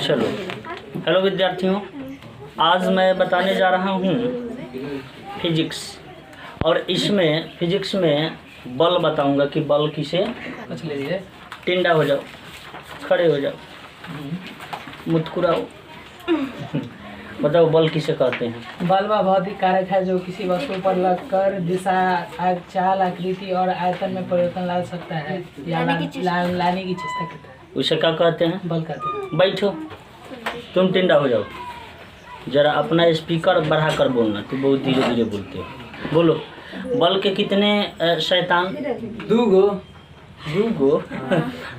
चलो, हेलो विद्यार्थियों, आज मैं बताने जा रहा हूँ फिजिक्स। और इसमें फिजिक्स में बल बताऊंगा कि बल किसे, टिंडा हो जाओ, खड़े हो जाओ, मुस्कुराओ, बताओ बल किसे कहते हैं। बल वह भौतिक कारक है जो किसी वस्तु पर लगकर दिशा, चाल, आकृति और आयतन में परिवर्तन ला सकता है या लाने की चेष्टा करता है। उसे क्या कहते हैं? बल कहते हैं। बैठो, तुम टिंडा हो जाओ, जरा अपना स्पीकर बढ़ा कर बोलना, तो बहुत धीरे धीरे बोलते हो। बोलो, बल के कितने शैतान? दो गो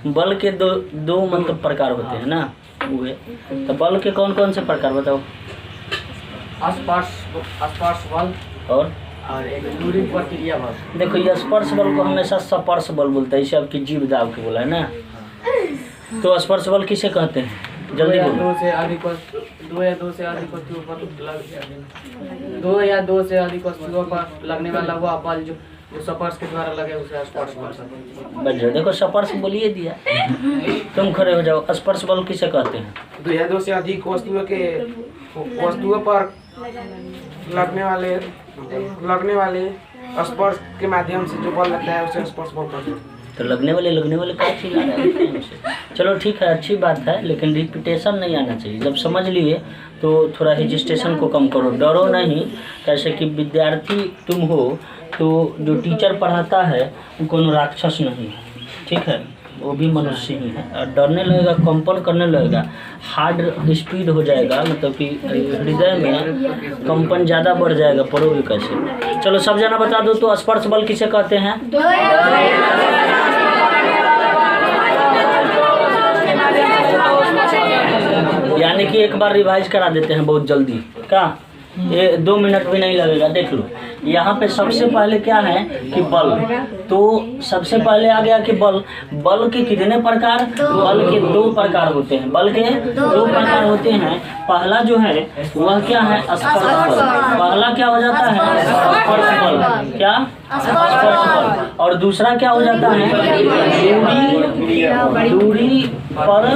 बल के दो मतलब प्रकार होते हैं ना, हुए। तो बल के कौन कौन से प्रकार बताओ। स्पर्श बल और एक दूरी पर क्रिया बल। देखो, ये स्पर्श बल को हमेशा स्पर्श बल बोलता है, इसे आपकी जीभ दाब के बोला है ना। तो स्पर्श बल किसे कहते हैं? जल्दी बोलो। दो या दो से अधिक वस्तुओं पर लगने वाला वह बल जो स्पर्श के द्वारा लगे उसे स्पर्श बल। बच जाओ, देखो स्पर्श बोलिए दिया। तुम खड़े हो जाओ। स्पर्श बल किसे कहते हैं? दो या दो से अधिक वस्तुओं पर लगने वाले स्पर्श के माध्यम से जो बल लगता है उसे स्पर्श बल कहते हैं। तो लगने वाले क्या चीज आ रहा है? चलो ठीक है, अच्छी बात है, लेकिन रिपीटेशन नहीं आना चाहिए। जब समझ लिए तो थोड़ा हेजिस्टेशन को कम करो, डरो नहीं। कैसे कि विद्यार्थी तुम हो, तो जो टीचर पढ़ाता है वो कोनो राक्षस नहीं है, ठीक है, वो भी मनुष्य ही है। और डरने लगेगा, कंपन करने लगेगा, हार्ट स्पीड हो जाएगा, मतलब कि हृदय में कंपन ज़्यादा बढ़ जाएगा, पढ़ोगे कैसे? चलो सब जना बता दो तो स्पर्श बल किसे कहते हैं? यानी कि एक बार रिवाइज करा देते हैं बहुत जल्दी। क्या ये 2 मिनट भी नहीं लगेगा? देख लो, यहाँ पे सबसे पहले क्या है कि बल। तो सबसे पहले आ गया कि बल के कितने प्रकार? बल के 2 प्रकार होते हैं। बल के 2 प्रकार होते हैं। पहला जो है वह क्या है? स्पर्श बल। पहला क्या हो जाता है? स्पर्श बल। क्या? स्पर्श बल। और दूसरा क्या हो जाता है? दूरी पर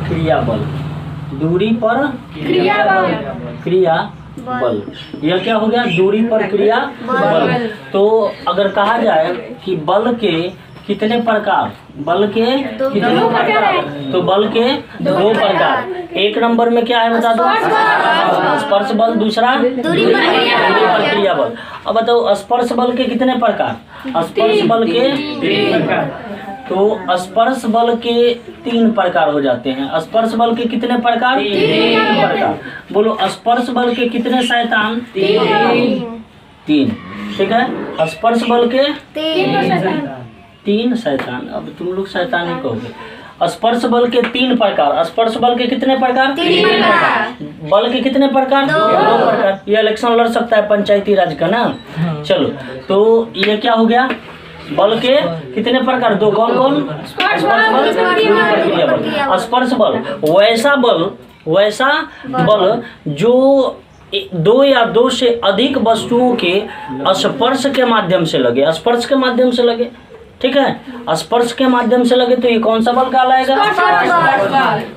क्रिया बल। दूरी पर क्रिया बल। यह क्या हो गया? दूरी पर क्रिया बल। तो अगर कहा जाए कि बल के कितने प्रकार, बल के कितने प्रकार, तो बल के 2 प्रकार। एक नंबर में क्या है बता दो? स्पर्श बल। दूसरा दूरी पर क्रिया बल। अब बताओ स्पर्श बल के कितने प्रकार? स्पर्श बल के 3 प्रकार। तो स्पर्श बल के 3 प्रकार हो जाते हैं। स्पर्श बल के कितने प्रकार? 3 प्रकार। बोलो, स्पर्श बल के कितने शैतान? 3। ठीक है, स्पर्श बल के 3 शैतान। अब तुम लोग शैतान ही कहोगे। स्पर्श बल के 3 प्रकार। स्पर्श बल के कितने प्रकार? 3 प्रकार। बल के कितने प्रकार? 2 प्रकार। ये इलेक्शन लड़ सकता है पंचायती राज का ना। चलो, तो ये क्या हो गया? बल के कितने प्रकार? 2। कौन कौन? स्पर्श बल। स्पर्श बल वैसा बल जो 2 या 2 से अधिक वस्तुओं के स्पर्श के माध्यम से लगे। स्पर्श के माध्यम से लगे, ठीक है, स्पर्श के माध्यम से लगे। तो ये कौन सा बल कहलाएगा?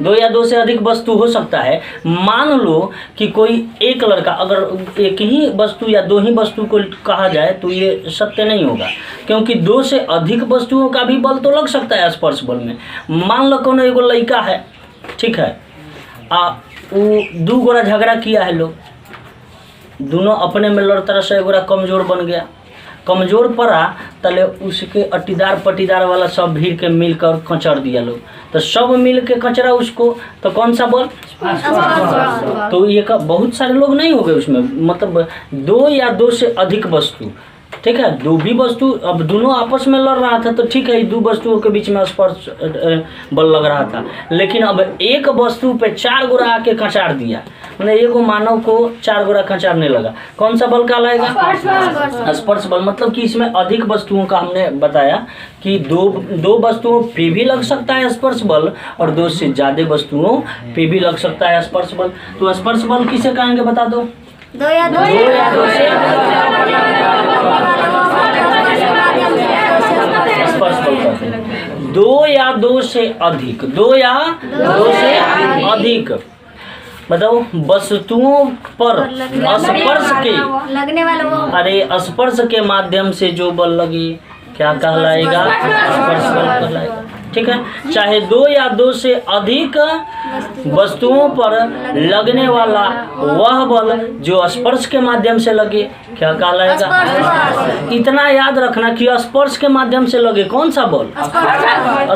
2 या 2 से अधिक वस्तु हो सकता है। मान लो कि कोई एक लड़का, अगर एक ही वस्तु या 2 ही वस्तु को कहा जाए तो ये सत्य नहीं होगा, क्योंकि 2 से अधिक वस्तुओं का भी बल तो लग सकता है स्पर्श बल में। मान लो कोनो एगो लड़का है, ठीक है, वो 2 गोरा झगड़ा किया है, लोग दोनों अपने में लड़ता से एगोरा कमजोर बन गया। कमजोर पड़ा तले उसके अटीदार पटीदार वाला सब भीड़ के मिलकर कचर दिया लोग। तो सब मिल के कचरा उसको, तो कौन सा बल? तो ये का बहुत सारे लोग नहीं हो गए उसमें, मतलब 2 या 2 से अधिक वस्तु, ठीक है, 2 भी वस्तु, अब दोनों आपस में लड़ रहा था तो ठीक है, 2 वस्तुओं के बीच में स्पर्श बल लग रहा था। लेकिन अब एक वस्तु पे 4 गोरा आके कचार दिया, मतलब एक मानव को 4 गोरा कचारने लगा। कौन सा बल कहलाएगा? स्पर्श बल। मतलब कि इसमें अधिक वस्तुओं का हमने बताया कि 2 वस्तुओं पे भी लग सकता है स्पर्श बल, और 2 से ज्यादा वस्तुओं पे भी लग सकता है स्पर्श बल। तो स्पर्श बल किसे कहेंगे बता दो? 2 या 2 से स्पर्श बल कहते हैं। दो या दो से अधिक, दो या दो से अधिक, बताओ वस्तुओं पर स्पर्श के, लगने वाला वो अरे स्पर्श के माध्यम से जो बल लगे क्या कहलाएगा? स्पर्श बल कहलाएगा। ठीक है, चाहे दो या दो से अधिक वस्तुओं पर लगने वाला वह बल जो स्पर्श के माध्यम से लगे क्या कहलाएगा? इतना याद रखना कि स्पर्श के माध्यम से लगे कौन सा बल?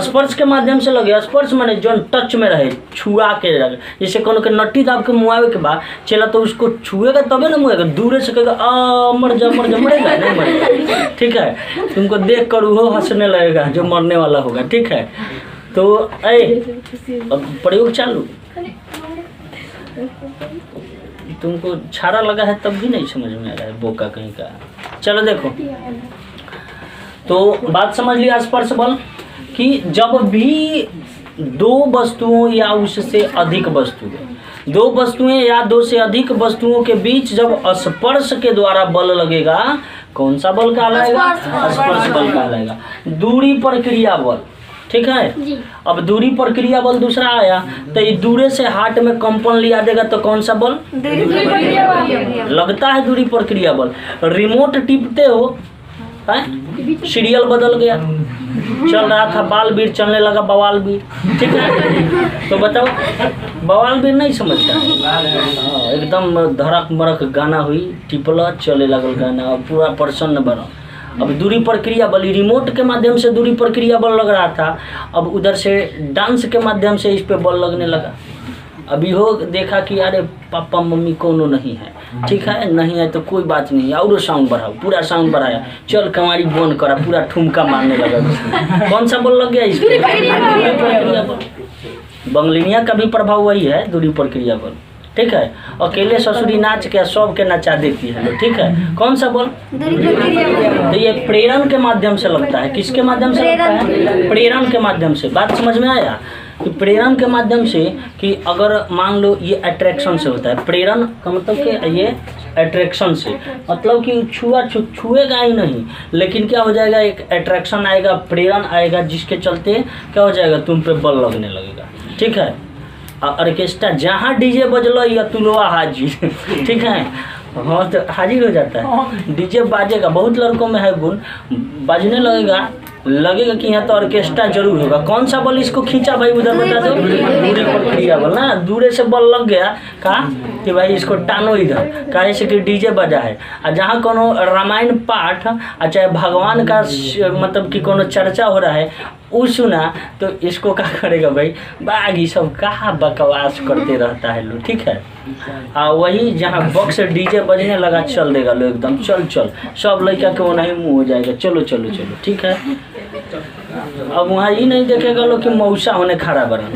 स्पर्श के माध्यम से लगे। स्पर्श माने जो टच में रहे, छुआ के रहे। जैसे कोनो के नट्टी दाब के मुआवे के बाद चला तो उसको छुएगा तबे ना मुएगा, दूर से कहेगा आ मर जा मरेगा नहीं मरेगा। ठीक है, तुमको देख कर वो हंसने लगेगा जो मरने वाला होगा। ठीक है, तो अब प्रयोग चालू। तुमको छारा लगा है तब भी नहीं समझ में आ रहा है, बोका कहीं का। चलो देखो, तो बात समझ लिया स्पर्श बल कि जब भी दो वस्तुओं या उससे अधिक वस्तुएं, दो वस्तुएं या दो से अधिक वस्तुओं के बीच जब स्पर्श के द्वारा बल लगेगा कौन सा बल कहलाएगा? स्पर्श बल कहलाएगा। दूरी पर क्रिया बल। ठीक है, अब दूरी पर क्रिया बल दूसरा आया, तो ये दूरे से हाथ में कंपन लिया देगा तो कौन सा बल लगता है? दूरी पर क्रिया बल। रिमोट टिपते हो, सीरियल बदल गया, चल रहा था बाल बीर, चलने लगा बवाल बीर। ठीक है, तो बताओ बवाल बीर नहीं समझता? एकदम धड़क मड़क गाना हुई, टिपला चले लगल गाना, पूरा प्रसन्न बना। अब दूरी पर क्रिया बल, रिमोट के माध्यम से दूरी पर क्रिया बल लग रहा था, अब उधर से डांस के माध्यम से इस पे बल लगने लगा। अभी हो देखा कि अरे पापा मम्मी कोनो नहीं है, ठीक है, नहीं है तो कोई बात नहीं, और साउंड बढ़ाओ, पूरा साउंड बढ़ाया, चल कमारी बंद करा, पूरा ठुमका मारने लगा। कौन सा बल लग गया इस पे? बंगलिनिया का भी प्रभाव वही है, दूरी पर क्रिया बल। ठीक है, अकेले ससुरी नाच के सब के नचा देती है। ठीक है, कौन सा बोल? तो ये प्रेरण के माध्यम से लगता है। किसके माध्यम से लगता है? प्रेरण के माध्यम से। बात समझ में आया कि प्रेरण के माध्यम से, कि अगर मान लो ये अट्रैक्शन से होता है, प्रेरण का मतलब कि ये अट्रैक्शन से, मतलब कि छुएगा ही नहीं, लेकिन क्या हो जाएगा, एक अट्रैक्शन आएगा, प्रेरण आएगा, जिसके चलते क्या हो जाएगा, तुम पे बल लगने लगेगा। ठीक है, ऑर्केस्ट्रा जहाँ डीजे बजलो या तुलवा हाजिर। ठीक है, हाँ तो हाजिर हो जाता है। डीजे बाजेगा, बहुत लड़कों में है गुण, बजने लगेगा कि यहाँ तो ऑर्केस्ट्रा जरूर होगा। कौन सा बल इसको खींचा भाई, उधर बता दो? दूरी पर क्रिया बल ना, दूरे से बल लग गया कहा कि भाई इसको टानो इधर, कहे से कि डीजे बजा है। और जहाँ कोनो रामायण पाठ चाहे भगवान का मतलब कि कोनो चर्चा हो रहा है वो सुना, तो इसको क्या करेगा भाई, बागी सब कहाँ बकवास करते रहता है लोग। ठीक है, वही जहाँ बॉक्स डीजे बजने लगा, चल देगा लोग एकदम, चल सब लड़का के वो नहीं मुँह हो जाएगा, चलो। ठीक है, अब वहाँ ये नहीं देखेगा लोग कि मौसा होने खड़ा बना।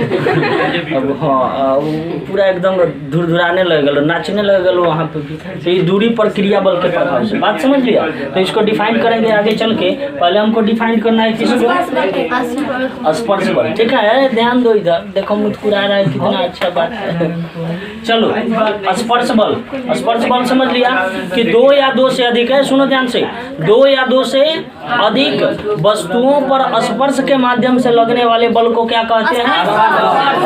अब हाँ, पूरा एकदम धुरधुराने लगेगा, नाचने लगेगा लोग वहाँ पे भी। तो ये दूरी पर क्रिया बल के प्रभाव से। बात समझ लिया? तो इसको डिफाइन करेंगे आगे चल के। पहले हमको डिफाइन करना है किसको? स्पर्श बल। ठीक है, ध्यान दो इधर, देखो मुस्कुरा रहा है, कितना अच्छा बात है। चलो, स्पर्श बल समझ लिया कि दो या दो से अधिक है। सुनो ध्यान से, दो या दो से अधिक वस्तुओं पर स्पर्श के माध्यम से लगने वाले बल को क्या कहते हैं?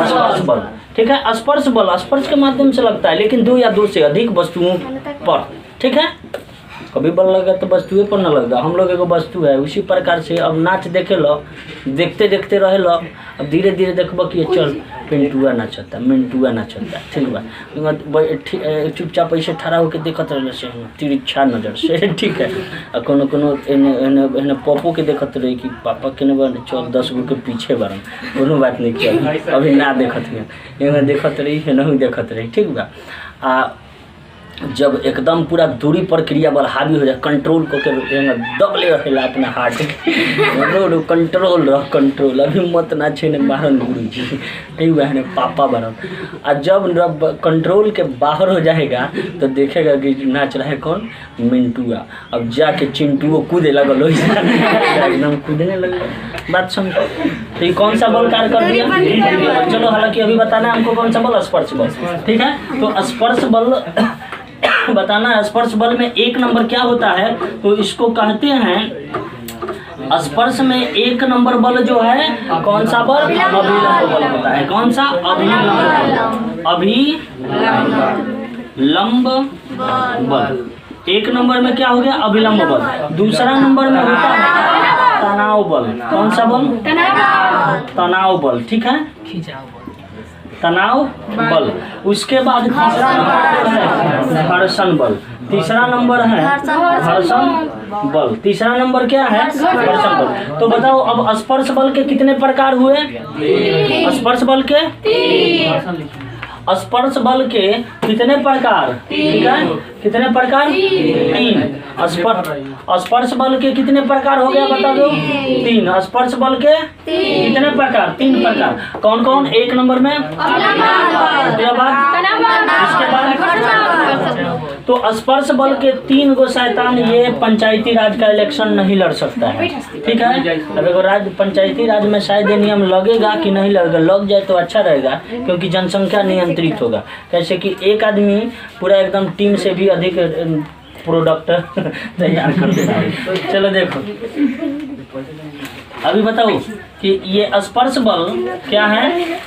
स्पर्श बल। ठीक है, स्पर्श बल स्पर्श के माध्यम से लगता है, लेकिन दो या दो से अधिक वस्तुओं पर। ठीक है, कभी बल लगा तो वस्तुएं पर न लगता। हम लोग एगो वस्तु है, उसी प्रकार से अब नाच देखे लो, देखते रहे लो, अब धीरे धीरे देखबो कि चल मिंटुआ नाचता। ठीक बा, चुपचाप ऐसे ठड़ा होकर देखत रहे से तिरछा नजर से। ठीक है, और कोनो एने पप्पो के देखत रहे कि पापा के ने चल 10 गो के पीछे बरन, कोनो बात नहीं, चल अभी ना देखत है, देखत रही है, नहीं देखत रही। ठीक बा, जब एकदम पूरा दूरी पर क्रिया बल हावी हो जाए, कंट्रोल को के दबले रहेला अपना हार्ट, कंट्रोल अभी मत ना छेने बाहर गुरुजी, ठीक बहने पापा बरन। और जब कंट्रोल के बाहर हो जाएगा तो देखेगा कि नाच रहा है कौन, मिंटुआ। अब जाके चिंटुओ कूदे लगल, एकदम कूदने लगे। बात समझो, तो ये कौन सा बल कार्य कर दिया? चलो, हालांकि अभी बताना है हमको कौन सा बल, स्पर्श बल। ठीक है, तो स्पर्श बल बताना है। स्पर्श बल में 1 नंबर क्या होता है, तो इसको कहते हैं स्पर्श में 1 नंबर बल जो है कौन सा बल? अभिलंब बल होता है। कौन सा? अभिलंब बल। 1 नंबर में क्या हो गया? अभिलंब बल। दूसरा नंबर में होता है तनाव बल। कौन सा बल? तनाव बल। ठीक है, खिंचाव बल। तनाव बल। उसके बाद तीसरा नंबर है घर्षण बल। तीसरा नंबर है घर्षण बल। तीसरा नंबर क्या है? घर्षण बल। तो बताओ अब स्पर्श बल के कितने प्रकार हुए? स्पर्श बल के स्पर्श बल के कितने प्रकार? ठीक है, कितने प्रकार? 3। स्पर्श बल के कितने प्रकार हो गया बता दो? 3। स्पर्श बल के कितने प्रकार? 3 प्रकार। कौन कौन? 1 नंबर में उसके बाद तो स्पर्श बल के 3 गो शैतान ये पंचायती राज का इलेक्शन नहीं लड़ सकता है। ठीक है, अब एगो पंचायती राज में शायद ये नियम लगेगा कि नहीं लगेगा, लग जाए तो अच्छा रहेगा क्योंकि जनसंख्या नियंत्रित होगा। कैसे कि एक आदमी पूरा एकदम टीम से भी अधिक प्रोडक्ट तैयार कर देता है। तो चलो देखो अभी बताओ कि ये स्पर्श बल क्या है?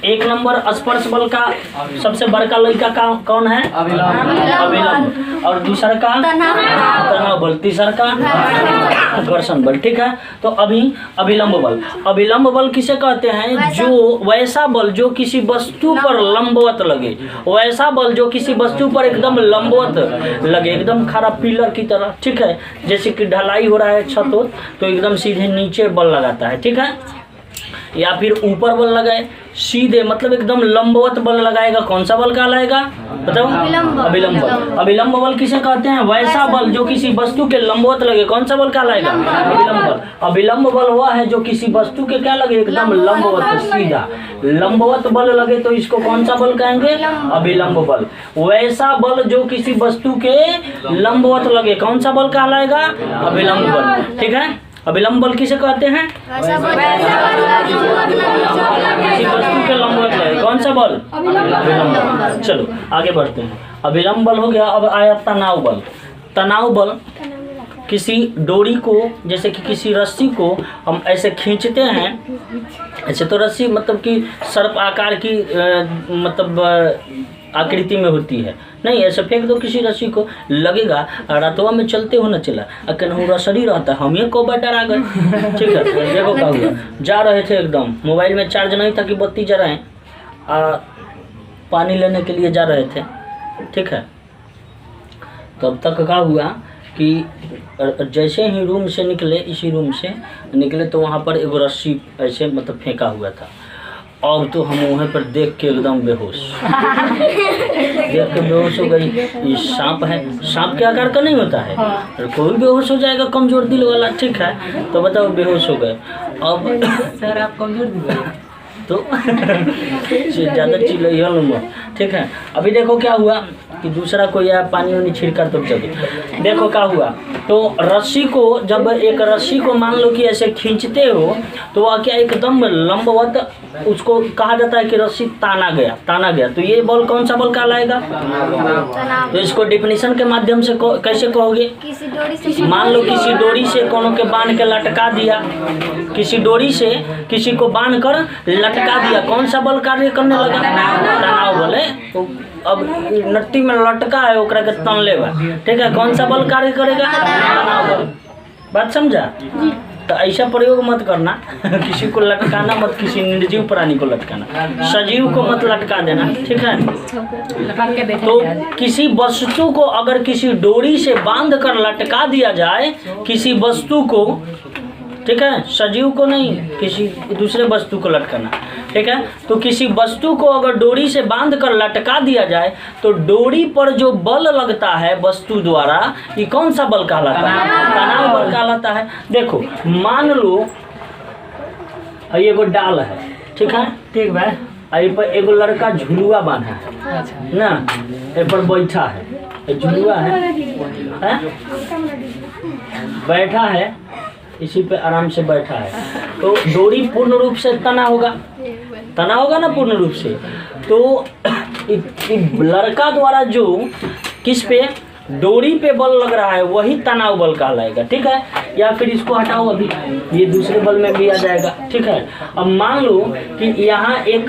1 नंबर स्पर्श बल का सबसे बड़का लड़का कौन है? अभिलंब। और दूसरा का तनाव बल। तीसरा का घर्षण बल। ठीक है, तो अभी अभिलंब बल। अभिलंब बल किसे कहते हैं? जो वैसा बल जो किसी वस्तु पर लंबवत लगे। वैसा बल जो किसी वस्तु पर एकदम लंबवत लगे, एकदम खड़ा पिलर की तरह। ठीक है, जैसे कि ढलाई हो रहा है छत तो एकदम सीधे नीचे बल लगाता है। ठीक है, या फिर ऊपर बल लगाए सीधे, मतलब एकदम लंबवत बल लगाएगा। कौन सा बल कहलाएगा बताओ? अभिलंब बल। अभिलंब बल किसे कहते हैं? वैसा बल जो किसी वस्तु के लंबवत लगे। कौन सा बल कहलाएगा? अभिलंब बल। अभिलंब बल हुआ है जो किसी वस्तु के क्या लगे? एकदम लंबवत सीधा। लंबवत बल लगे तो इसको कौन सा बल कहेंगे? अभिलंब बल। वैसा बल जो किसी वस्तु के लंबवत लगे कौन सा बल कहलाएगा? अभिलंब बल। ठीक है, अभिलंब बल किसे कहते हैं? किसी वस्तु के लंबवत लगे कौन सा बल? अभिलंब बल। चलो आगे बढ़ते हैं। अभिलंब बल हो गया। अब आया तनाव बल। तनाव बल किसी डोरी को, जैसे कि किसी रस्सी को हम ऐसे खींचते हैं, ऐसे तो रस्सी मतलब कि सर्प आकार की मतलब आकृति में होती है, नहीं ऐसे फेंक दो किसी रस्सी को, लगेगा रातवा में चलते हो न चला कहीं रसरी रहता है। हम ये को डरा गए। ठीक है, देखो क्या हुआ, जा रहे थे एकदम, मोबाइल में चार्ज नहीं था कि बत्ती जलाएं, पानी लेने के लिए जा रहे थे। ठीक है, तब तक क्या हुआ कि जैसे ही रूम से निकले, इसी रूम से निकले तो वहाँ पर एक रस्सी ऐसे मतलब फेंका हुआ था। अब तो हम वहाँ पर देख के एकदम बेहोश देख के बेहोश हो गई। ये सांप है, सांप के आकार का नहीं होता है, कोई बेहोश हो जाएगा कमजोर दिल वाला। ठीक है, तो बताओ बेहोश हो गए। अब सर आप कमजोर दिल तो ज़्यादा चिल्लाइए लूँगा। ठीक है, अभी देखो क्या हुआ कि दूसरा कोई आया पानी वानी छिड़का तो जब देखो क्या हुआ, तो रस्सी को जब एक रस्सी को मान लो कि ऐसे खींचते हो तो वह क्या एकदम लंबवत, उसको कहा जाता है कि रस्सी ताना गया। तो ये बल कौन सा बल कहलाएगा? तो इसको डिफिनीशन के माध्यम से कैसे कहोगे? मान लो किसी डोरी से कोनो के बांध के लटका दिया, किसी डोरी से किसी को बांध कर लटका दिया, कौन सा बल कार्य करने लगा? तनाव बल है। तो अब नट्टी में लटका है ओकरा के तन लेगा। ठीक है, कौन सा बल कार्य करेगा? तनाव बल। बात समझा? तो ऐसा प्रयोग मत करना किसी को लटकाना मत, किसी निर्जीव प्राणी को लटकाना, सजीव को मत लटका देना। ठीक है, तो किसी वस्तु को अगर किसी डोरी से बांध कर लटका दिया जाए, किसी वस्तु को, ठीक है, सजीव को नहीं, किसी दूसरे वस्तु को लटकाना। ठीक है, तो किसी वस्तु को अगर डोरी से बांध कर लटका दिया जाए तो डोरी पर जो बल लगता है वस्तु द्वारा, ये कौन सा बल कहलाता है? तनाव बल कहलाता है। देखो मान लो ये एगो डाल है, ठीक है, ठीक भाई, आई पर एगो लड़का झुलुआ बांधा है ना, ए पर बैठा है, झुलुआ है, बैठा है, इसी पे आराम से बैठा है, तो डोरी पूर्ण रूप से तना होगा ना पूर्ण रूप से। तो लड़का द्वारा जो किस पे डोरी पे बल लग रहा है वही तनाव बल कहलाएगा, ठीक है। या फिर इसको हटाओ, अभी ये दूसरे बल में भी आ जाएगा, ठीक है। अब मान लो कि यहाँ एक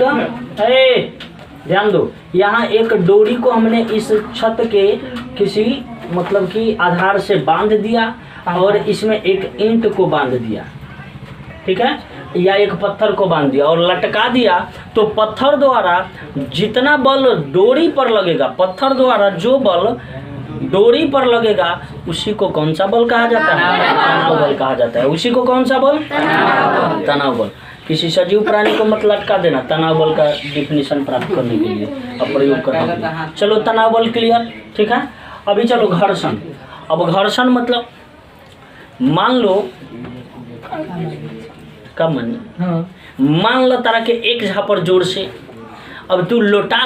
ध्यान दो, यहाँ एक डोरी को हमने इस छत के किसी मतलब कि आधार से बांध दिया और इसमें एक ईंट को बांध दिया, ठीक है, या एक पत्थर को बांध दिया और लटका दिया, तो पत्थर द्वारा जितना बल डोरी पर लगेगा, पत्थर द्वारा जो बल डोरी पर लगेगा उसी को कौन सा बल कहा जाता है? तनाव बल कहा जाता है। उसी को कौन सा बल? तनाव बल। किसी सजीव प्राणी को मत लटका देना तनाव बल का डिफिनीशन प्राप्त करने के लिए और प्रयोग करने के लिए। चलो तनाव बल क्लियर, ठीक है। अभी चलो घर्षण। अब घर्षण मतलब मान लो कब मान लो तारा के एक झापर जोर से, अब तू लोटा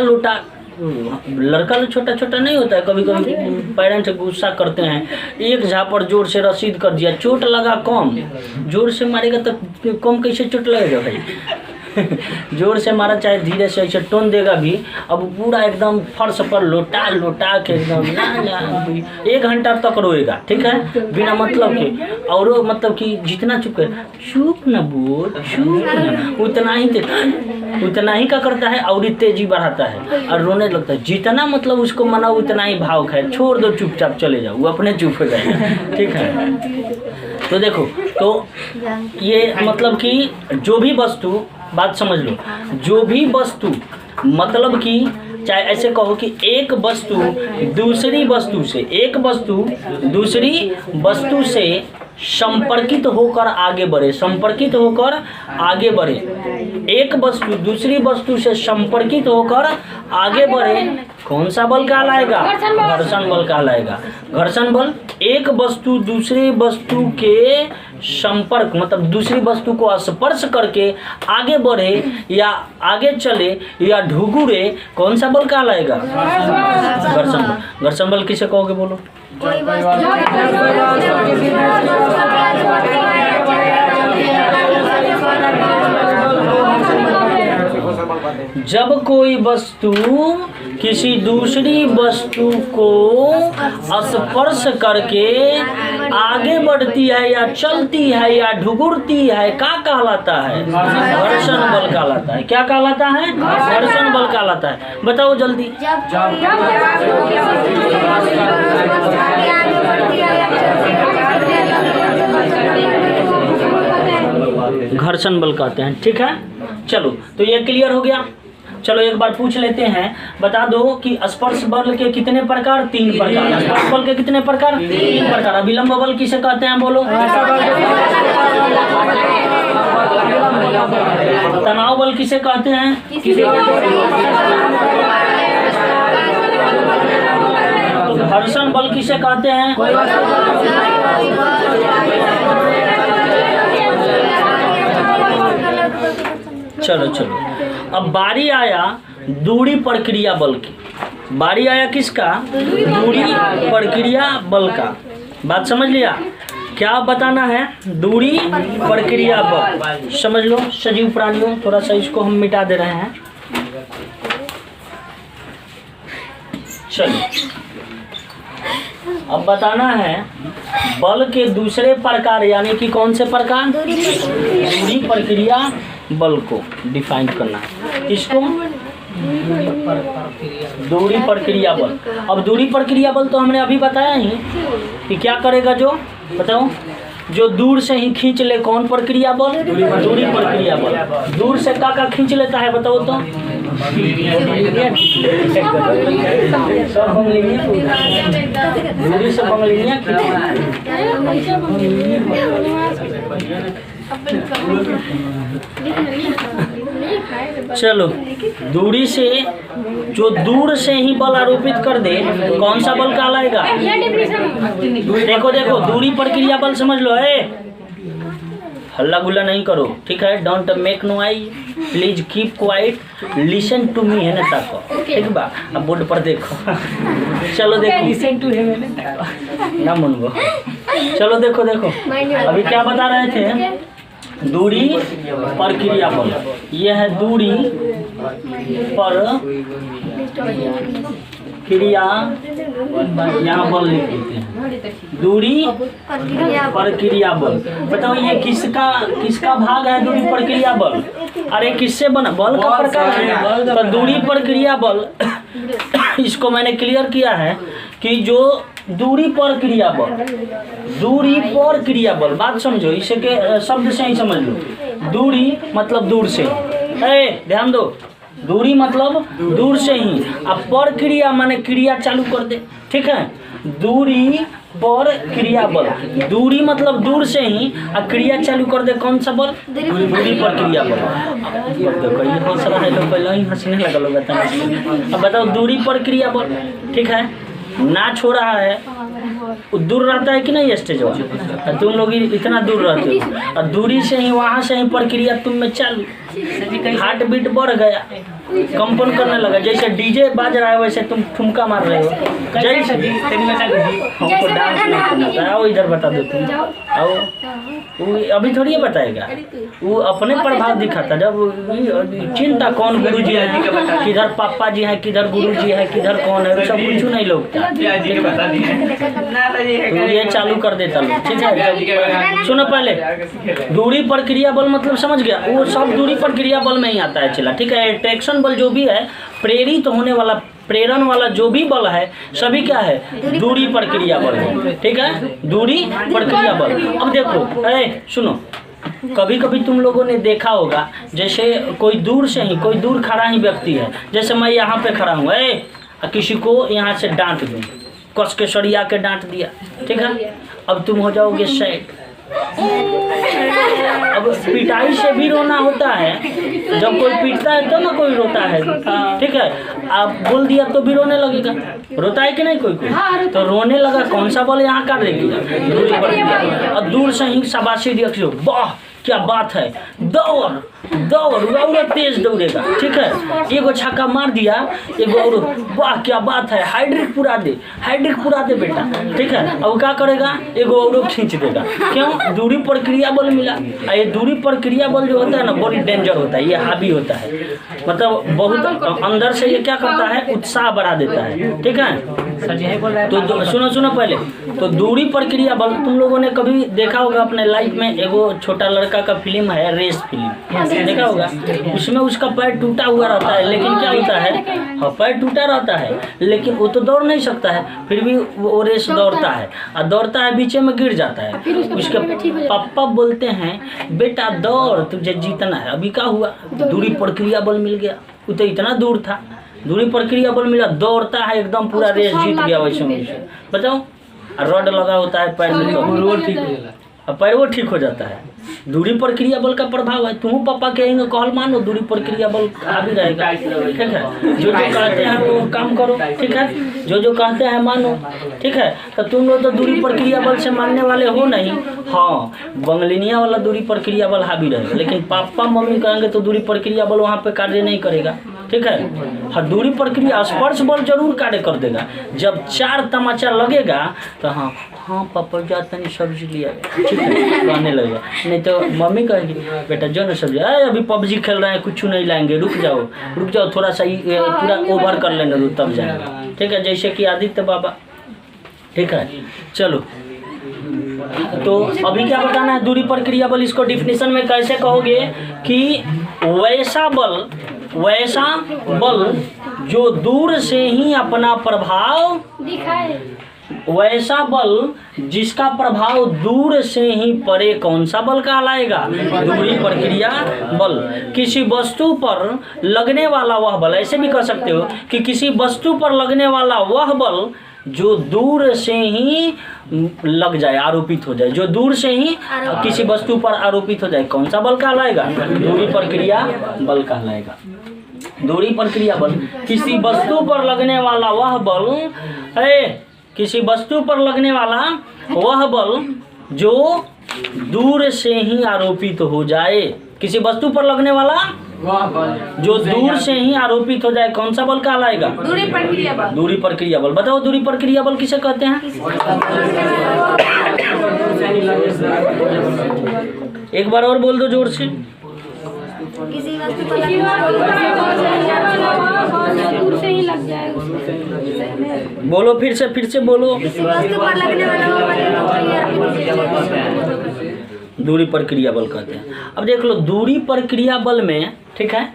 लड़का तो छोटा छोटा नहीं होता है, कभी कभी पेरेंट्स गुस्सा करते हैं, एक झापर जोर से रसीद कर दिया, चोट लगा कम, जोर से मारेगा तो कम कैसे चोट लगेगा भाई जोर से मारा चाहे धीरे से ऐसे टोन देगा भी, अब पूरा एकदम फर्श पर लोटा के एकदम ना 1 घंटा तक रोएगा, ठीक है, बिना मतलब के। और मतलब कि जितना चुप कर चुप न बोल, चुप न, उतना ही का करता है और तेजी बढ़ाता है और रोने लगता है। जितना मतलब उसको मना उतना ही भाव खाए, छोड़ दो चुपचाप चले जाओ, वो अपने चुप हो जाएगा, ठीक है। तो देखो, तो ये मतलब कि जो भी वस्तु, बात समझ लो, जो भी वस्तु मतलब कि चाहे ऐसे कहो कि एक वस्तु दूसरी वस्तु से संपर्कित होकर आगे बढ़े, एक वस्तु दूसरी वस्तु से संपर्कित होकर आगे बढ़े, कौन सा बल कहलाएगा? घर्षण बल कहलाएगा। घर्षण बल एक वस्तु दूसरी वस्तु के संपर्क मतलब दूसरी वस्तु को स्पर्श करके आगे बढ़े या आगे चले या ढुगुरे, कौन सा बल कहलाएगा? घर्षण बल। घर्षण बल किसे कहोगे बोलो? जब कोई वस्तु किसी दूसरी वस्तु को स्पर्श करके आगे बढ़ती है या चलती है या ढुगुरती है, क्या कहलाता है? घर्षण बल कहलाता है। क्या कहलाता है? घर्षण बल कहलाता है। बताओ जल्दी। घर्षण बल कहते हैं, ठीक है। चलो, तो ये क्लियर हो गया। चलो एक बार पूछ लेते हैं, बता दो कि स्पर्श बल के कितने प्रकार? 3 प्रकार। स्पर्श बल के कितने प्रकार? 3 प्रकार। अभिलंब बल किसे कहते हैं बोलो? तनाव बल किसे कहते हैं? घर्षण बल किसे कहते हैं? चलो, अब बारी आया दूरी प्रक्रिया बल की। बारी आया किसका? दूरी प्रक्रिया बल का। बात समझ लिया? क्या बताना है? दूरी प्रक्रिया बल। समझ लो सजीव प्राणियों, थोड़ा सा इसको हम मिटा दे रहे हैं। चलो, अब बताना है बल के दूसरे प्रकार, यानी कि कौन से प्रकार? दूरी प्रक्रिया बल को डिफाइन करना है। किसको? दूरी प्रक्रिया बल। अब दूरी प्रक्रिया बल तो हमने अभी बताया ही कि क्या करेगा, जो बताओ, जो दूर से ही खींच ले, कौन प्रक्रिया बल? दूरी प्रक्रिया बल। दूर से का खींच लेता है बताओ तो? सब दूरी से बंगलिया चलो, दूरी से, जो दूर से ही बल आरोपित कर दे, कौन सा बल कहलाएगा? देखो दूरी प्रक्रिया बल समझ लो है। हल्ला गुल्ला नहीं करो, ठीक है। Don't make noise, please keep quiet, listen to me, है ना ताको, ठीक बा। अब बोर्ड पर देखो चलो देखो, लिसन टू है ना मुनगो। चलो देखो अभी क्या बता रहे थे? दूरी प्रक्रिया बल। यह है दूरी पर क्रिया यहाँ बल लिख देते हैं, दूरी पर क्रिया बल। बताओ ये किसका भाग है दूरी पर क्रिया बल? अरे किससे बना? बल का प्रकार है तो दूरी पर क्रिया बल। इसको मैंने क्लियर किया है कि जो दूरी पर क्रिया बल, दूरी पर क्रिया बल, बात समझो, इसे के शब्द से ही समझ लो। दूरी मतलब दूर से, ध्यान दो, दूरी मतलब दूर से ही, अब पर क्रिया माने क्रिया चालू कर दे, ठीक है। दूरी पर क्रिया बल, दूरी मतलब दूर से ही, और क्रिया चालू कर दे कौन सा बल? दूरी पर क्रिया बल। देखो ये हंस रहा है, लोग पहले ही हंसने लगा लोग। अब बताओ दूरी पर क्रिया बल, ठीक है। नाच हो रहा है, दूर रहता है कि नहीं स्टेज वाला, तुम लोग इतना दूर रहते हो, और दूरी से ही वहाँ से ही प्रक्रिया तुम में चालू, हार्ट बीट बढ़ गया, कंपन करने लगा, जैसे डीजे बाज रहा है वैसे तुम ठुमका मार रहे हो। जैसे हमको डांस नहीं आता है, आओ इधर बता दो तुम, आओ। वो अभी थोड़ी ये बताएगा, वो अपने प्रभाव दिखाता। जब चिंता कौन गुरु जी है, किधर पापा जी है, किधर गुरु जी है, किधर कौन है, सब कुछ नहीं लोग तो ये चालू कर देता लोग, ठीक है। सुनो पहले, दूरी पर क्रिया बल मतलब समझ गया, वो सब दूरी पर क्रिया बल में ही आता है, चला, ठीक है। अट्रैक्शन बल जो भी है, प्रेरित होने वाला, प्रेरण वाला जो भी बल है, सभी क्या है? दूरी पर क्रिया बल है, ठीक है, दूरी पर क्रिया बल। अब देखो, सुनो, कभी कभी तुम लोगों ने देखा होगा, जैसे कोई दूर से ही, कोई दूर खड़ा ही व्यक्ति है, जैसे मैं यहाँ पे खड़ा हूँ, किसी को यहाँ से डांट दूँ, कस के सरिया के डांट दिया, ठीक है, अब तुम हो जाओगे सैड। अब पिटाई से भी रोना होता है, जब कोई पीटता है तो ना कोई रोता है, ठीक है। आप बोल दिया तो भी रोने लगेगा, रोता है कि नहीं कोई कोई, तो रोने लगा, कौन सा बल यहाँ कर देगी? दूरी पर। और दूर से ही शाबाशी दियो, वाह क्या बात है, दौड़ दौड़ तेज दौड़ेगा, ठीक है। एगो छक्का मार दिया, एगो और, वाह क्या बात है, हाइड्रिक पुरा दे बेटा, ठीक है। अब क्या करेगा? एगो और खींच देगा, क्यों? दूरी पर क्रिया बल मिला। ये दूरी पर क्रिया बल जो होता है ना, बड़ी डेंजर होता है, ये हावी होता है, मतलब बहुत अंदर से ये क्या करता है? उत्साह बढ़ा देता है, ठीक है। तो सुनो पहले, तो दूरी पर क्रिया बल तुम लोगों ने कभी देखा होगा अपने लाइफ में, एगो छोटा लड़का का फिल्म है, रेस फिल्म देखा होगा, उसमें उसका पैर टूटा हुआ रहता है, लेकिन क्या होता है? हाँ, पैर टूटा रहता है, लेकिन वो तो दौड़ नहीं सकता है, फिर भी वो रेस दौड़ता है, और दौड़ता है, बीच में गिर जाता है। उसके पापा बोलते हैं, बेटा दौड़, तुझे जीतना है। अभी क्या हुआ? दूरी प्रक्रिया बल मिल गया, वो तो इतना दूर था, दूरी प्रक्रिया बल मिला, दौड़ता है एकदम, पूरा रेस जीत गया वैसे। बताओ, रॉड लगा होता है पैर में, तो पैर वो ठीक हो जाता है। दूरी पर क्रिया बल का प्रभाव है। तुम पापा कहेंगे कहल मानो, दूरी पर क्रिया बल हावी रहेगा, ठीक है। जो कहते हैं वो काम करो, ठीक है, जो कहते हैं मानो, ठीक है। तो तुम लोग तो दूरी पर क्रिया बल से मानने वाले हो नहीं। हाँ, बंगलिनिया वाला दूरी पर क्रिया बल हावी रहेगा, लेकिन पापा मम्मी कहेंगे तो दूरी पर क्रिया बल वहाँ पे कार्य नहीं करेगा, ठीक है। हाँ, दूरी पर क्रिया स्पर्श बल जरूर कार्य कर देगा। जब 4 तमाचा लगेगा तो हाँ पापा जाता नहीं सब्जी लिया, ठीक है, कहने लगेगा। नहीं तो मम्मी कहेगी, बेटा जो ना सब्जी, अभी पबजी खेल रहे हैं, कुछ नहीं लाएंगे, रुक जाओ थोड़ा सा पूरा ओवर कर लेंगे तो तब जाएंगे, ठीक है। जैसे कि आदित्य बाबा, ठीक है। चलो, तो अभी क्या बताना है? दूरी पर क्रिया बल, इसको डिफिनेशन में कैसे कहोगे कि वैसा बल जो दूर से ही अपना प्रभाव दिखाए, वैसा बल जिसका प्रभाव दूर से ही पड़े, कौन सा बल कहलाएगा? दूरी पर क्रिया बल। किसी वस्तु पर लगने वाला वह बल, ऐसे भी कह सकते हो कि किसी वस्तु पर लगने वाला वह बल जो दूर से ही लग जाए, आरोपित हो जाए, जो दूर से ही किसी वस्तु पर आरोपित हो जाए, कौन सा बल कहलाएगा? दूरी पर क्रिया बल कहलाएगा। दूरी पर क्रिया बल, किसी वस्तु पर लगने वाला वह बल, किसी वस्तु पर लगने वाला वह बल जो दूर से ही आरोपित हो जाए, किसी वस्तु पर लगने वाला वह बल जो दूर से ही आरोपित हो जाए, कौन सा बल कहलाएगा? दूरी पर क्रिया बल। दूरी पर क्रिया बल। बताओ दूरी पर क्रिया बल किसे कहते हैं? एक बार और बोल दो जोर से। किसी वस्तु पर दूर से ही लग जाए उसको। बोलो फिर से बोलो। किसी वस्तु पर लगने वाला दूरी पर क्रिया बल कहते हैं। अब देख लो दूरी पर क्रिया बल में, ठीक है,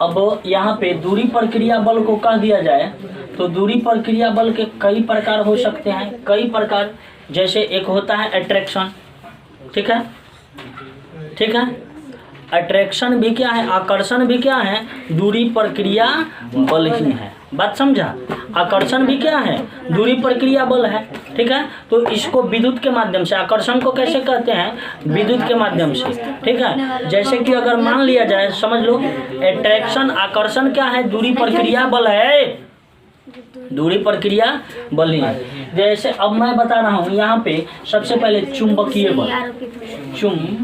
अब यहाँ पे दूरी पर क्रिया बल को कह दिया जाए तो दूरी पर क्रिया बल के कई प्रकार हो सकते हैं, कई प्रकार। जैसे एक होता है अट्रैक्शन, ठीक है, ठीक है, अट्रैक्शन भी क्या है, आकर्षण भी क्या है, दूरी पर क्रिया बल ही है। बात समझा? आकर्षण भी क्या है, दूरी पर क्रिया बल है, ठीक है। तो इसको विद्युत के माध्यम से, आकर्षण को कैसे कहते हैं, विद्युत के माध्यम से, ठीक है। जैसे कि अगर मान लिया जाए, समझ लो अट्रैक्शन, आकर्षण क्या है, दूरी पर क्रिया बल है, दूरी पर क्रिया बल ही है। जैसे अब मैं बता रहा हूँ यहाँ पे सबसे पहले चुंबकीय बल, चुंबकीय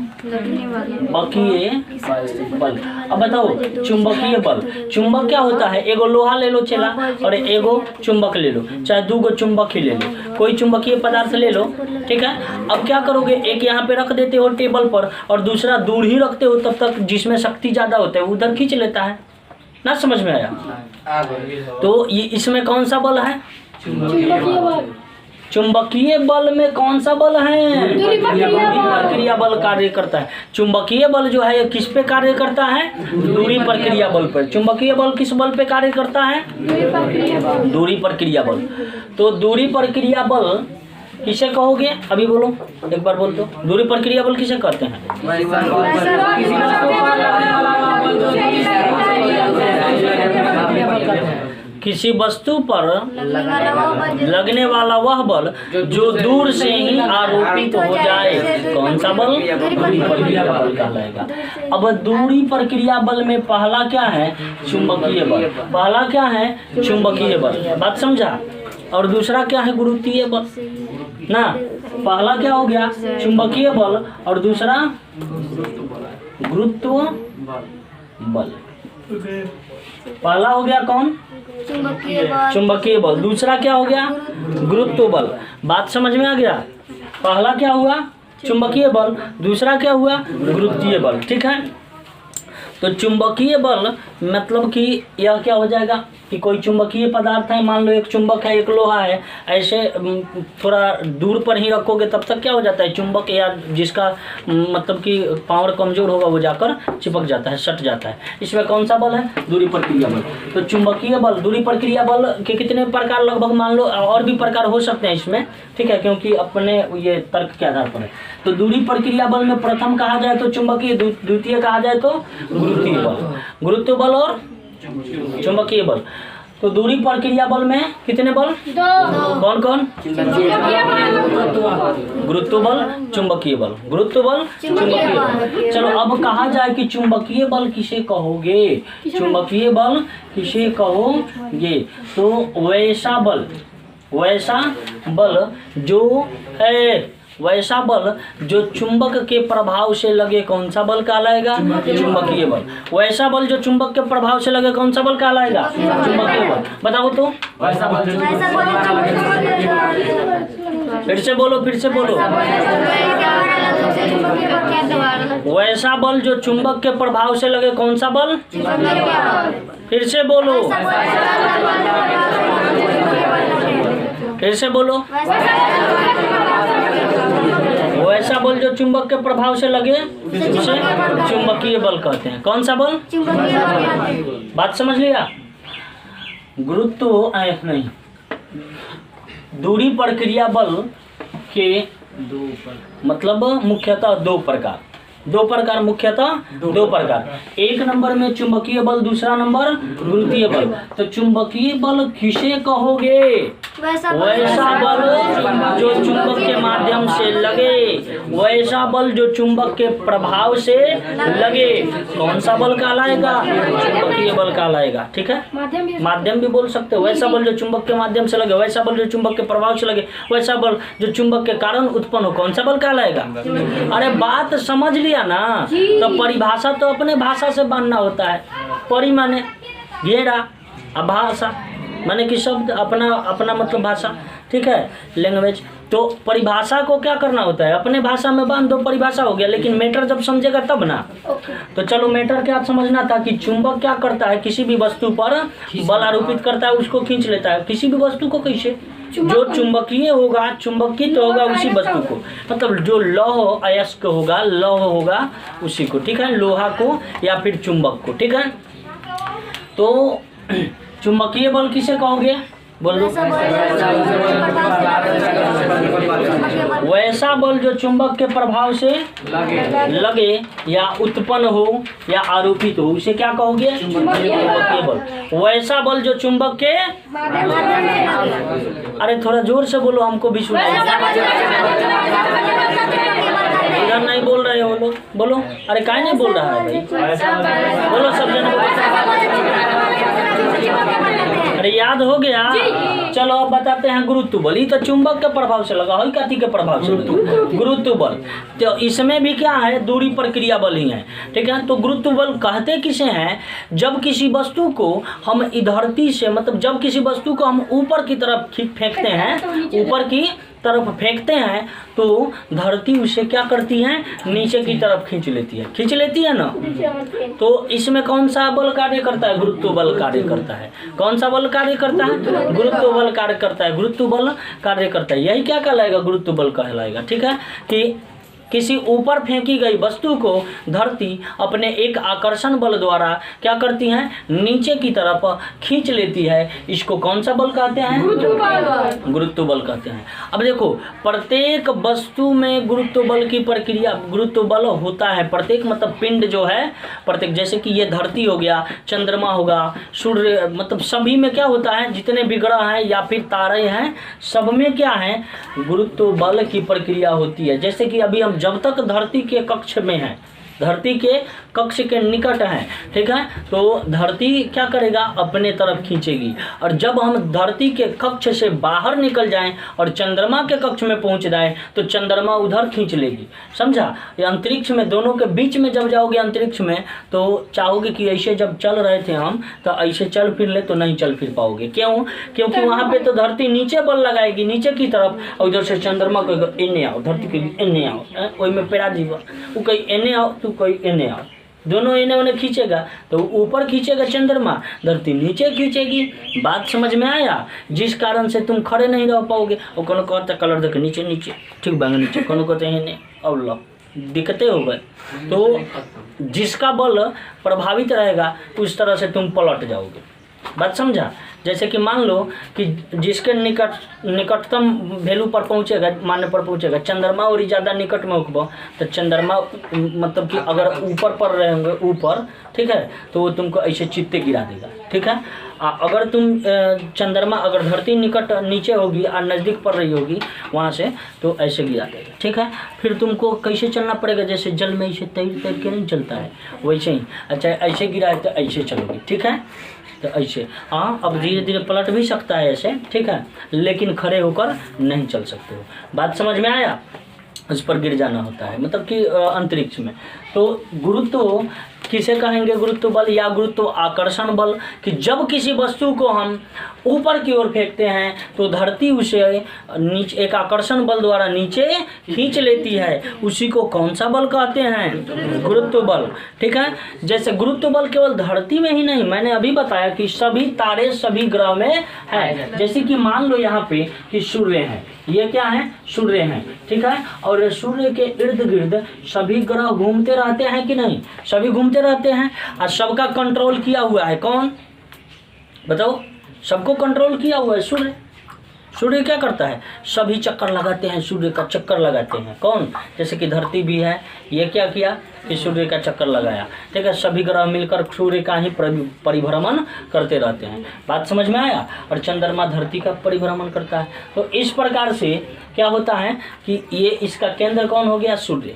बल। अब बताओ चुंबकीय बल, चुंबक क्या होता है, एगो लोहा ले लो चला और एगो चुंबक ले लो, चाहे दो गो चुंबक ही ले लो, कोई चुंबकीय पदार्थ ले लो, ठीक है। अब क्या करोगे, एक यहाँ पे रख देते हो टेबल पर और दूसरा दूर ही रखते हो, तब तक जिसमें शक्ति ज्यादा होता है उधर खींच लेता है ना, समझ में आया? तो ये इसमें कौन सा बल है, चुंबकीय बल में कौन सा बल है, दूरी पर क्रिया बल कार्य करता है। चुंबकीय बल जो है ये किस पे कार्य करता है, दूरी पर क्रिया बल पर। चुंबकीय बल किस बल पे कार्य करता है, दूरी पर क्रिया बल। तो दूरी पर क्रिया बल किसे कहोगे, अभी बोलो, एक बार बोल दो, दूरी पर क्रिया बल किसे कहते हैं? किसी वस्तु पर लगने वाला वह बल जो दूर से ही आरोपित हो जाए, कौन सा बल, दूरी पर क्रिया बल कहलाएगा। अब दूरी पर क्रिया बल में पहला क्या है, चुंबकीय बल, पहला क्या है, चुंबकीय बल, बात समझा। और दूसरा क्या है, गुरुत्वीय बल ना। पहला क्या हो गया, चुंबकीय बल, और दूसरा गुरुत्व बल। पहला हो गया कौन, चुंबकीय बल, दूसरा क्या हो गया, गुरुत्व बल। बात समझ में आ गया? पहला क्या हुआ, चुंबकीय बल, दूसरा क्या हुआ, गुरुत्वीय बल, ठीक है। तो चुंबकीय बल मतलब कि यह क्या हो जाएगा कि कोई चुंबकीय पदार्थ है, मान लो एक चुंबक है, एक लोहा है, ऐसे थोड़ा दूर पर ही रखोगे तब तक क्या हो जाता है, चुंबक या जिसका मतलब कि पावर कमजोर होगा वो जाकर चिपक जाता है, सट जाता है। इसमें कौन सा बल है, दूरी पर क्रिया बल। तो चुंबकीय बल, दूरी पर क्रिया बल के कितने प्रकार, लगभग मान लो और भी प्रकार हो सकते हैं इसमें, ठीक है, क्योंकि अपने ये तर्क के आधार पर है। तो दूरी पर क्रिया बल में प्रथम कहा जाए तो चुंबकीय, द्वितीय कहा जाए तो गुरुत्वीय बल, गुरुत्व बल और चुंबकीय बल। तो दूरी पर क्रिया बल में कितने बल, कौन कौन, गुरुत्व बल, चुंबकीय बल, गुरुत्व बल, चुंबकीय बल। चलो अब कहा जाए कि चुंबकीय बल किसे कहोगे, चुंबकीय बल किसे कहोगे, तो वैसा बल, वैसा बल जो है, वैसा बल जो चुंबक के प्रभाव से लगे, कौन सा बल कहलाएगा, चुंबकीय बल। वैसा बल जो चुंबक के प्रभाव से लगे, कौन सा बल कहलाएगा, चुंबकीय बल। बताओ तो, फिर से बोलो, फिर से बोलो। वैसा बल जो चुंबक के प्रभाव से लगे, कौन सा बल, फिर से बोलो, फिर से बोलो। वैसा बल जो चुंबक के प्रभाव से लगे उसे चुंबकीय बल कहते हैं। कौन सा बल, बात समझ लिया? गुरुत्व नहीं, दूरी पर क्रिया बल के मतलब मुख्यतः दो प्रकार, मुख्यतः दो प्रकार। एक नंबर में चुंबकीय बल, दूसरा नंबर गुरुत्वीय बल। तो चुंबकीय बल किसे कहोगे, वैसा बल जो चुंबक के माध्यम से लगे, वैसा बल जो चुंबक के प्रभाव से लगे, कौन सा बल कहलाएगा, चुंबकीय बल कहलाएगा, ठीक है। माध्यम भी बोल सकते हो। वैसा बल जो चुंबक के माध्यम से लगे, वैसा बल जो चुंबक के प्रभाव से लगे, वैसा बल जो चुंबक के कारण उत्पन्न हो, कौन सा बल कहलाएगा। अरे बात समझ लिया ना। तो परिभाषा तो अपने भाषा से बांधना होता है। परि माने घेरा, भाषा माने कि शब्द, अपना अपना मतलब भाषा, ठीक है, लैंग्वेज। तो परिभाषा को क्या करना होता है, अपने भाषा में बांध दो, परिभाषा हो गया। लेकिन मैटर जब समझेगा तब ना। तो चलो मैटर क्या समझना था कि चुंबक क्या करता है, किसी भी वस्तु पर बल आरोपित करता है, उसको खींच लेता है। किसी भी वस्तु को कैसे, जो चुंबकीय होगा, चुंबकित होगा उसी वस्तु को, मतलब जो लौह अयस्क होगा, लौह होगा उसी को, ठीक है, लोहा को या फिर चुंबक को, ठीक है। तो चुंबकीय बल किसे कहोगे, बोलो। वैसा बल जो चुंबक के प्रभाव से लगे या उत्पन्न हो या आरोपित हो, उसे क्या कहोगे, चुंबकीय बल। वैसा बल जो चुंबक के, अरे थोड़ा जोर से बोलो, हमको भी सुनाई, इधर नहीं बोल रहे हो लोग, बोलो। अरे काहे नहीं बोल रहा है भाई, बोलो सब जन। अरे याद हो गया, चलो अब बताते हैं गुरुत्व बल। ये तो चुंबक के प्रभाव से लगा हो, कथी के प्रभाव से, गुरुत्व बल। तो इसमें भी क्या है, दूरी प्रक्रिया बल ही है, ठीक है। तो गुरुत्व बल कहते किसे हैं, जब किसी वस्तु को हम धरती से, मतलब जब किसी वस्तु को हम ऊपर की तरफ फेंकते हैं, ऊपर की तरफ फेंकते हैं, तो धरती उसे क्या करती है, नीचे की तरफ खींच लेती है, खींच लेती है ना। तो इसमें कौन सा बल कार्य करता है, गुरुत्व बल कार्य करता है। कौन सा बल कार्य करता है, गुरुत्व बल कार्य करता है, गुरुत्व बल कार्य करता है। यही क्या कहलाएगा, गुरुत्व बल कहलाएगा, ठीक है। कि किसी ऊपर फेंकी गई वस्तु को धरती अपने एक आकर्षण बल द्वारा क्या करती है, नीचे की तरफ खींच लेती है। इसको कौन सा बल कहते हैं, गुरुत्व बल कहते हैं। अब देखो, प्रत्येक वस्तु में गुरुत्व बल की प्रक्रिया, गुरुत्व बल होता है। प्रत्येक मतलब पिंड जो है, प्रत्येक, जैसे कि ये धरती हो गया, चंद्रमा होगा, सूर्य, मतलब सभी में क्या होता है, जितने भी ग्रह हैं या फिर तारे हैं, सब में क्या है, गुरुत्व बल की प्रक्रिया होती है। जैसे कि अभी हम जब तक धरती के कक्ष में है, धरती के कक्ष के निकट है, ठीक है, तो धरती क्या करेगा, अपने तरफ खींचेगी। और जब हम धरती के कक्ष से बाहर निकल जाएं और चंद्रमा के कक्ष में पहुंच जाएं, तो चंद्रमा उधर खींच लेगी, समझा। ये अंतरिक्ष में, दोनों के बीच में जब जाओगे अंतरिक्ष में, तो चाहोगे कि ऐसे जब चल रहे थे हम, तो ऐसे चल फिर ले, तो नहीं चल फिर पाओगे। क्यों, क्योंकि वहाँ पे तो धरती नीचे बल लगाएगी, नीचे की तरफ, और उधर से चंद्रमा को एने आओ, धरती के एने आओ, वही में पेड़ा जीवा, वो कहीं एने आओ, तू कोई एने आओ, दोनों इन्हें उन्हें खींचेगा। तो ऊपर खींचेगा चंद्रमा, धरती नीचे खींचेगी। बात समझ में आया, जिस कारण से तुम खड़े नहीं रह पाओगे। और कोनो कहते कलर देखे नीचे नीचे, ठीक बांगे नीचे, कोनो कहते हैं और लो दिक्कतें हो गए। तो जिसका बल प्रभावित रहेगा उस तरह से तुम पलट जाओगे। बात समझा। जैसे कि मान लो कि जिसके निकटतम वैल्यू पर पहुंचेगा, मानने पर पहुंचेगा, चंद्रमा और ज़्यादा निकट में होगा, तो चंद्रमा मतलब कि अगर ऊपर पर रहेंगे, ऊपर, ठीक है, तो वो तुमको ऐसे चित्ते गिरा देगा, ठीक है। अगर तुम चंद्रमा, अगर धरती निकट नीचे होगी और नज़दीक पड़ रही होगी वहाँ से, तो ऐसे गिरा देगा, ठीक है। फिर तुमको कैसे चलना पड़ेगा, जैसे जल में ऐसे तैर तैर के नहीं चलता है, वैसे ही। अच्छा, ऐसे गिरा है तो ऐसे चलोगे, ठीक है। तो ऐसे, हाँ, अब धीरे धीरे पलट भी सकता है ऐसे, ठीक है, लेकिन खड़े होकर नहीं चल सकते हो। बात समझ में आया। उस पर गिर जाना होता है, मतलब कि अंतरिक्ष में। तो गुरुत्व किसे कहेंगे, गुरुत्व बल या गुरुत्व आकर्षण बल, कि जब किसी वस्तु को हम ऊपर की ओर फेंकते हैं तो धरती उसे नीचे एक आकर्षण बल द्वारा नीचे खींच लेती है। उसी को कौन सा बल कहते हैं, गुरुत्व बल, ठीक है। जैसे गुरुत्व बल केवल धरती में ही नहीं, मैंने अभी बताया कि सभी तारे, सभी ग्रह में है। जैसे कि मान लो यहाँ पे कि सूर्य है, ये क्या है, सूर्य है, ठीक है। और सूर्य के इर्द गिर्द सभी ग्रह घूमते रहते हैं कि नहीं, सभी घूमते रहते हैं। और सबका कंट्रोल किया हुआ है कौन, बताओ, सबको कंट्रोल किया हुआ है सूर्य। सूर्य क्या करता है, सभी चक्कर लगाते हैं, सूर्य का चक्कर लगाते हैं कौन, जैसे कि धरती भी है, ये क्या किया कि सूर्य का चक्कर लगाया, ठीक है। सभी ग्रह मिलकर सूर्य का ही परिभ्रमण करते रहते हैं। बात समझ में आया। और चंद्रमा धरती का परिभ्रमण करता है। तो इस प्रकार से क्या होता है कि ये इसका केंद्र कौन हो गया, सूर्य।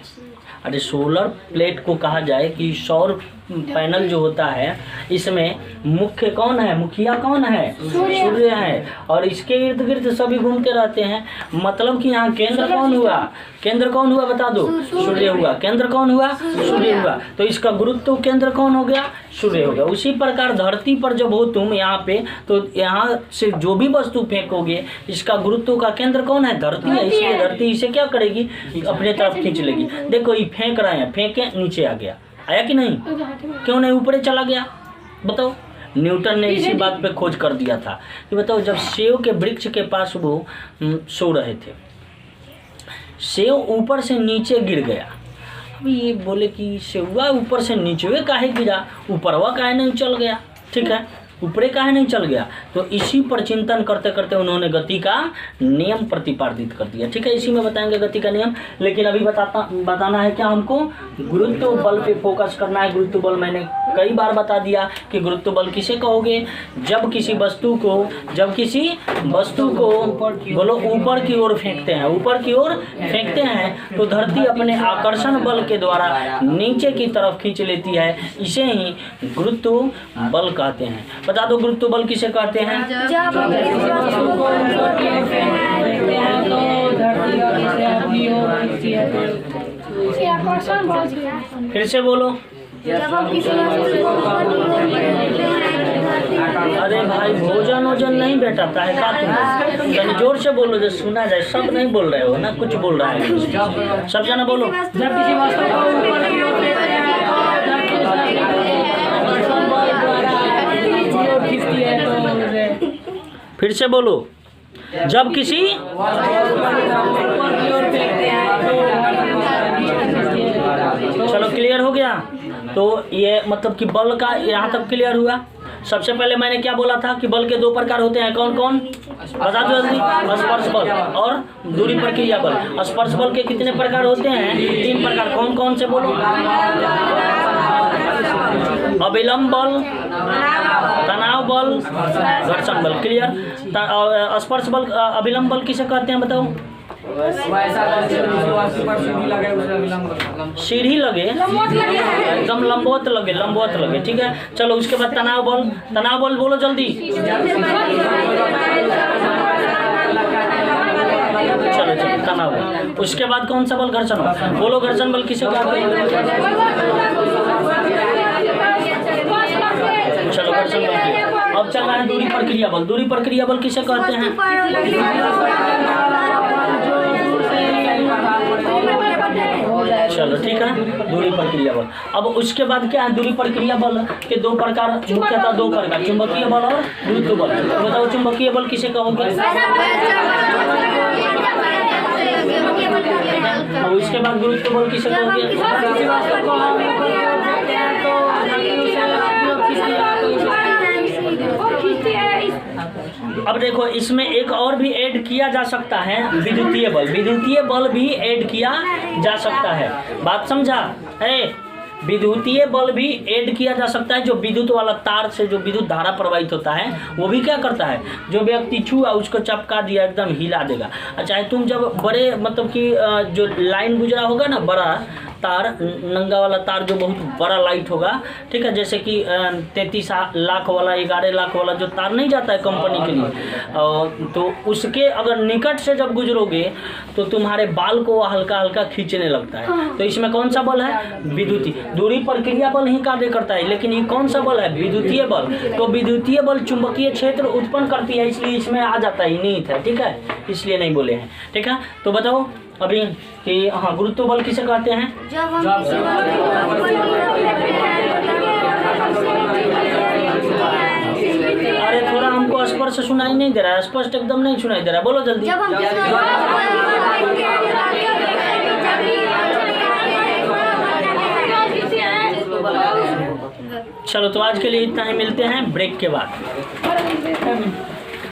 अरे सोलर प्लेट को कहा जाए कि सौर पैनल जो होता है इसमें मुख्य कौन है, मुखिया कौन है, सूर्य है, और इसके इर्द गिर्द सभी घूमते रहते हैं। मतलब कि यहाँ केंद्र कौन हुआ, केंद्र कौन हुआ बता दो, सूर्य हुआ। केंद्र कौन हुआ, सूर्य हुआ। तो इसका गुरुत्व केंद्र कौन हो गया, सूर्य हो गया। उसी प्रकार धरती पर जब हो तुम यहाँ पे, तो यहाँ से जो भी वस्तु फेंकोगे इसका गुरुत्व का केंद्र कौन है, धरती है। इसलिए धरती इसे क्या करेगी, अपने तरफ खींच लेगी। देखो ये फेंक रहे हैं, फेंके नीचे आ गया, आया कि नहीं, क्यों नहीं ऊपर चला गया बताओ। न्यूटन ने इसी बात पे खोज कर दिया था कि बताओ जब सेब के वृक्ष के पास वो सो रहे थे, सेब ऊपर से नीचे गिर गया। अभी ये बोले कि सेवा ऊपर से नीचे काहे गिरा, ऊपरवा काहे नहीं चल गया, ठीक है, ऊपरे काहे नहीं चल गया। तो इसी पर चिंतन करते करते उन्होंने गति का नियम प्रतिपादित कर दिया, ठीक है। इसी में बताएंगे गति का नियम, लेकिन अभी बताना है क्या हमको, गुरुत्व बल पे फोकस करना है। गुरुत्व बल मैंने कई बार बता दिया कि गुरुत्व बल किसे कहोगे, जब किसी वस्तु को बोलो ऊपर की ओर फेंकते हैं, ऊपर की ओर फेंकते हैं तो धरती अपने आकर्षण बल के द्वारा नीचे की तरफ खींच लेती है। इसे ही गुरुत्व बल कहते हैं। बता दो गुरुत्व बल किसे कहते हैं, फिर से बोलो। अरे भाई भोजन वोजन नहीं बैठाता है का तुम, जोर से बोलो जो सुना जाए। सब नहीं बोल रहे हो ना, कुछ बोल रहा है, सब जना बोलो। फिर से बोलो, जब किसी चलो क्लियर हो गया। तो ये मतलब कि बल का यहाँ तक क्लियर हुआ। सबसे पहले मैंने क्या बोला था कि बल के दो प्रकार होते हैं, कौन कौन बता दो जल्दी, स्पर्श बल और दूरी प्रक्रिया बल। स्पर्श बल के कितने प्रकार होते हैं, 3 प्रकार। कौन कौन से बोलो, अविलंब बल, तनाव बल, घर्षण बल। क्लियर। स्पर्श बल अविलंब बल किसे कहते हैं बताओ, सीढ़ी लगे एकदम लंबवत लगे, ठीक है। चलो उसके बाद तनाव बल बोलो जल्दी। चलो तनाव बल। उसके बाद कौन सा बल, घर्षण बल बोलो। घर्षण बल किसे कहते हैं, चलो घर्षण बल। अब चल रहा है दूरी प्रक्रिया बल। दूरी प्रक्रिया बल किसे कहते हैं, चलो ठीक है, दूरी प्रक्रिया बल। अब उसके बाद क्या है, दूरी प्रक्रिया बल के दो प्रकार, मुख्यतः 2 प्रकार, चुंबकीय बल और गुरुत्व बल। तो बताओ चुंबकीय बल किसे कहोगे, और उसके बाद गुरुत्व बल किसे कहोगे। अब देखो इसमें एक और भी ऐड किया जा सकता है, विद्युतीय बल। विद्युतीय बल भी ऐड किया जा सकता है, बात समझा है। विद्युतीय बल भी ऐड किया जा सकता है। जो विद्युत वाला तार से जो विद्युत धारा प्रवाहित होता है वो भी क्या करता है, जो व्यक्ति छुआ उसको चपका दिया, एकदम हिला देगा। अच्छा तुम जब बड़े मतलब कि जो लाइन गुजरा होगा ना, बड़ा तार, नंगा वाला तार जो बहुत बड़ा लाइट होगा, ठीक है, जैसे कि 33 लाख वाला, 11 लाख वाला जो तार नहीं जाता है कंपनी के लिए, तो उसके अगर निकट से जब गुजरोगे तो तुम्हारे बाल को हल्का हल्का खींचने लगता है। तो इसमें कौन सा बल है, विद्युतीय। दूरी प्रक्रिया बल ही कार्य करता है, लेकिन ये कौन सा बल है, विद्युतीय बल। तो विद्युतीय बल चुंबकीय क्षेत्र उत्पन्न करती है, इसलिए इसमें आ जाता है, नीत है, ठीक है, इसलिए नहीं बोले हैं, ठीक है। तो बताओ अभी कि हाँ गुरुत्व बल किसे कहते हैं, अरे थोड़ा हमको स्पष्ट सुनाई नहीं दे रहा है, स्पष्ट एकदम नहीं सुनाई दे रहा है, बोलो जल्दी। चलो तो आज के लिए इतना ही, मिलते हैं ब्रेक के बाद।